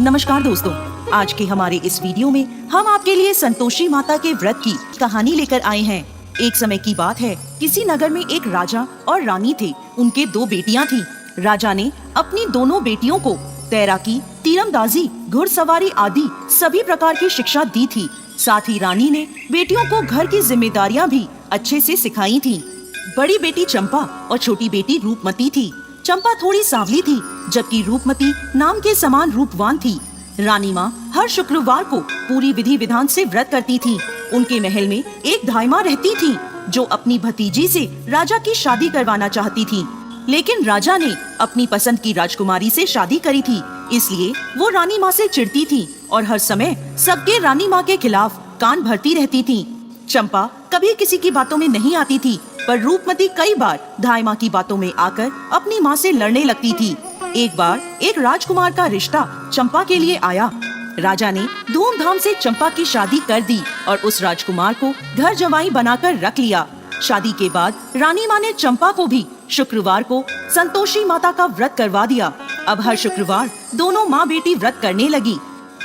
नमस्कार दोस्तों, आज के हमारे इस वीडियो में हम आपके लिए संतोषी माता के व्रत की कहानी लेकर आए हैं। एक समय की बात है, किसी नगर में एक राजा और रानी थे। उनके 2 बेटियां थीं। राजा ने अपनी दोनों बेटियों को तैराकी, तीरंदाजी, घुड़सवारी आदि सभी प्रकार की शिक्षा दी थी। साथ ही रानी ने बेटियों को घर की जिम्मेदारियां भी अच्छे से सिखाई थी। बड़ी बेटी चंपा और छोटी बेटी रूपमती थी। चंपा थोड़ी सांवली थी, जबकि रूपमती नाम के समान रूपवान थी। रानी माँ हर शुक्रवार को पूरी विधि विधान से व्रत करती थी। उनके महल में एक धाइमा रहती थी, जो अपनी भतीजी से राजा की शादी करवाना चाहती थी। लेकिन राजा ने अपनी पसंद की राजकुमारी से शादी करी थी, इसलिए वो रानी माँ से चिढ़ती थी और हर समय सबके रानी माँ के खिलाफ कान भरती रहती थी। चंपा कभी किसी की बातों में नहीं आती थी, पर रूपमती कई बार धाइमा की बातों में आकर अपनी माँ से लड़ने लगती थी। एक बार एक राजकुमार का रिश्ता चंपा के लिए आया। राजा ने धूमधाम से चंपा की शादी कर दी और उस राजकुमार को घर जवाई बनाकर रख लिया। शादी के बाद रानी माँ ने चंपा को भी शुक्रवार को संतोषी माता का व्रत करवा दिया। अब हर शुक्रवार दोनों माँ बेटी व्रत करने लगी।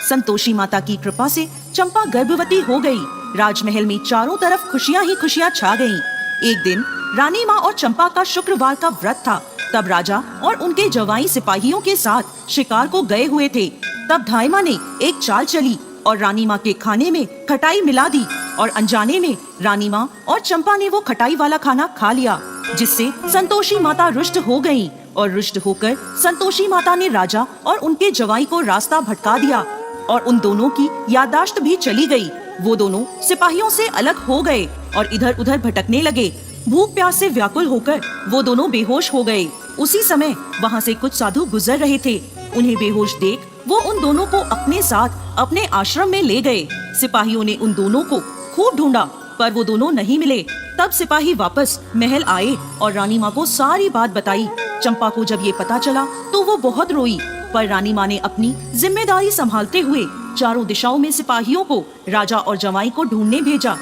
संतोषी माता की कृपा से चंपा गर्भवती हो गई। राजमहल में चारों तरफ खुशियाँ ही खुशियाँ छा गयीं। एक दिन रानी माँ और चंपा का शुक्रवार का व्रत था। तब राजा और उनके जवाई सिपाहियों के साथ शिकार को गए हुए थे। तब धाइमा ने एक चाल चली और रानी माँ के खाने में खटाई मिला दी और अनजाने में रानी माँ और चंपा ने वो खटाई वाला खाना खा लिया, जिससे संतोषी माता रुष्ट हो गयीं। और रुष्ट होकर संतोषी माता ने राजा और उनके जवाई को रास्ता भटका दिया और उन दोनों की याददाश्त भी चली गई। वो दोनों सिपाहियों से अलग हो गए और इधर उधर भटकने लगे। भूख प्यास से व्याकुल होकर वो दोनों बेहोश हो गए। उसी समय वहाँ से कुछ साधु गुजर रहे थे। उन्हें बेहोश देख वो उन दोनों को अपने साथ अपने आश्रम में ले गए। सिपाहियों ने उन दोनों को खूब ढूंढा, पर वो दोनों नहीं मिले। तब सिपाही वापस महल आए और रानी माँ को सारी बात बताई। चंपा को जब ये पता चला तो वो बहुत रोई, पर रानी माँ ने अपनी जिम्मेदारी संभालते हुए चारों दिशाओं में सिपाहियों को राजा और जवाई को ढूंढने भेजा।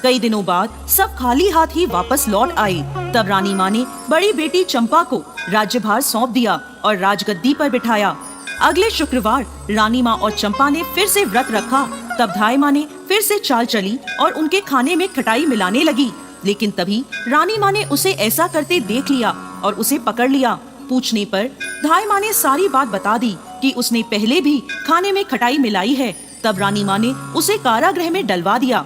कई दिनों बाद सब खाली हाथ ही वापस लौट आए। तब रानी माँ ने बड़ी बेटी चंपा को राज्यभार सौंप दिया और राजगद्दी पर बिठाया। अगले शुक्रवार रानी माँ और चंपा ने फिर से व्रत रखा। तब धाइमा ने फिर से चाल चली और उनके खाने में खटाई मिलाने लगी। लेकिन तभी रानी माँ ने उसे ऐसा करते देख लिया और उसे पकड़ लिया। पूछने पर धाइमा ने सारी बात बता दी कि उसने पहले भी खाने में खटाई मिलाई है। तब रानी माँ ने उसे कारागृह में डलवा दिया।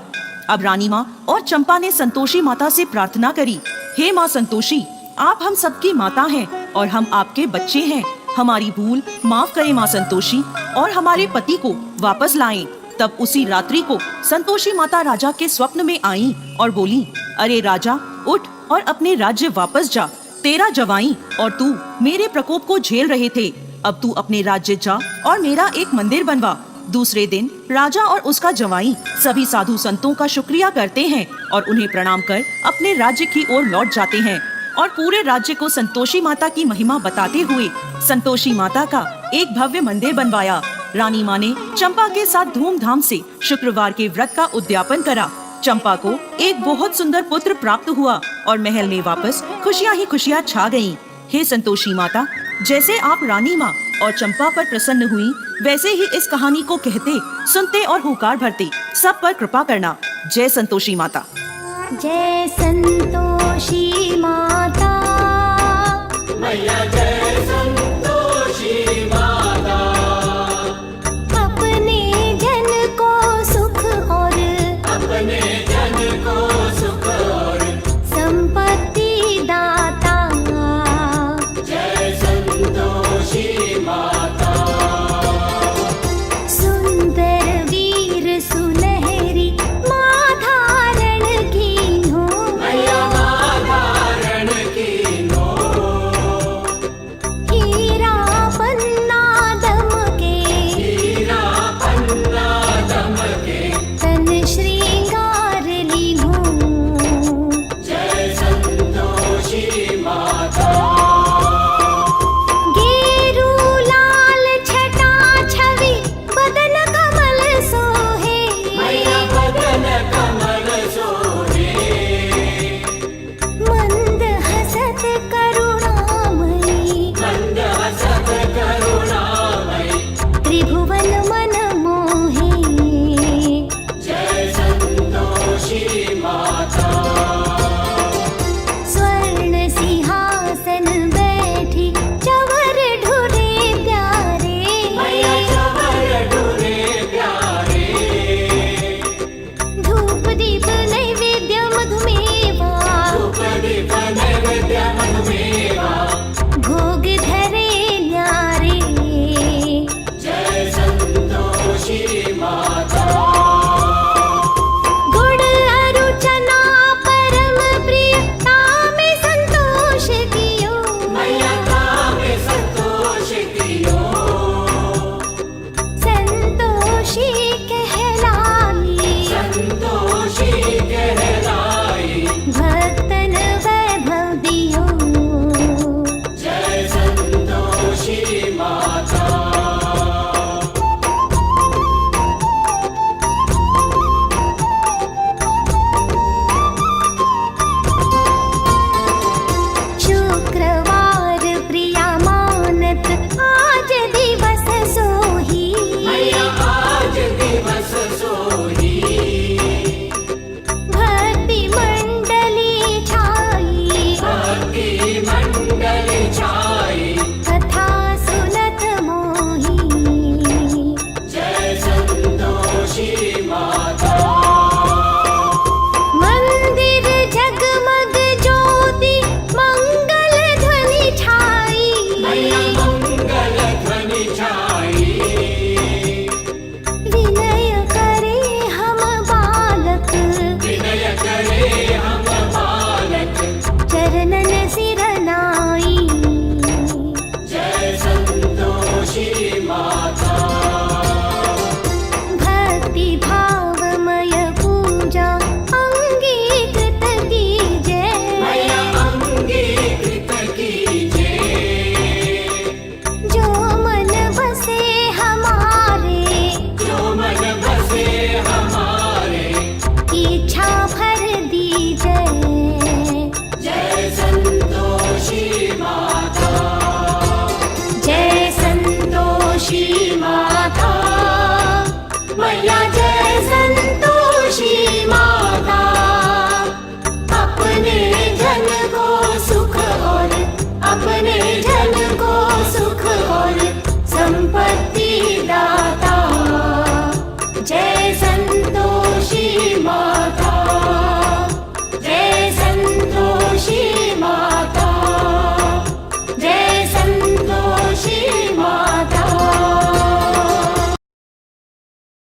अब रानी माँ और चंपा ने संतोषी माता से प्रार्थना करी, हे माँ संतोषी, आप हम सबकी माता हैं और हम आपके बच्चे हैं। हमारी भूल माफ करें माँ संतोषी और हमारे पति को वापस लाएं। तब उसी रात्रि को संतोषी माता राजा के स्वप्न में आईं और बोली, अरे राजा, उठ और अपने राज्य वापस जा। तेरा जवाई और तू मेरे प्रकोप को झेल रहे थे। अब तू अपने राज्य जा और मेरा एक मंदिर बनवा। दूसरे दिन राजा और उसका जवाई सभी साधु संतों का शुक्रिया करते हैं और उन्हें प्रणाम कर अपने राज्य की ओर लौट जाते हैं और पूरे राज्य को संतोषी माता की महिमा बताते हुए संतोषी माता का एक भव्य मंदिर बनवाया। रानी माँ ने चंपा के साथ धूमधाम से शुक्रवार के व्रत का उद्यापन करा। चंपा को एक बहुत सुंदर पुत्र प्राप्त हुआ और महल में वापस खुशियाँ ही खुशियाँ छा गयीं। हे संतोषी माता, जैसे आप रानी माँ और चंपा पर प्रसन्न हुई, वैसे ही इस कहानी को कहते, सुनते और हुंकार भरते सब पर कृपा करना। जय संतोषी माता। जय संतोषी माता मैया, जय संतोषी माता। अपने जन को सुख और अपने जन को सुख और संपत्ति दाता। जय संतोषी माता। सुंदर वीर सुनहरी माँ धारण कीन्हो, मैया माँ धारण कीन्हो। श्री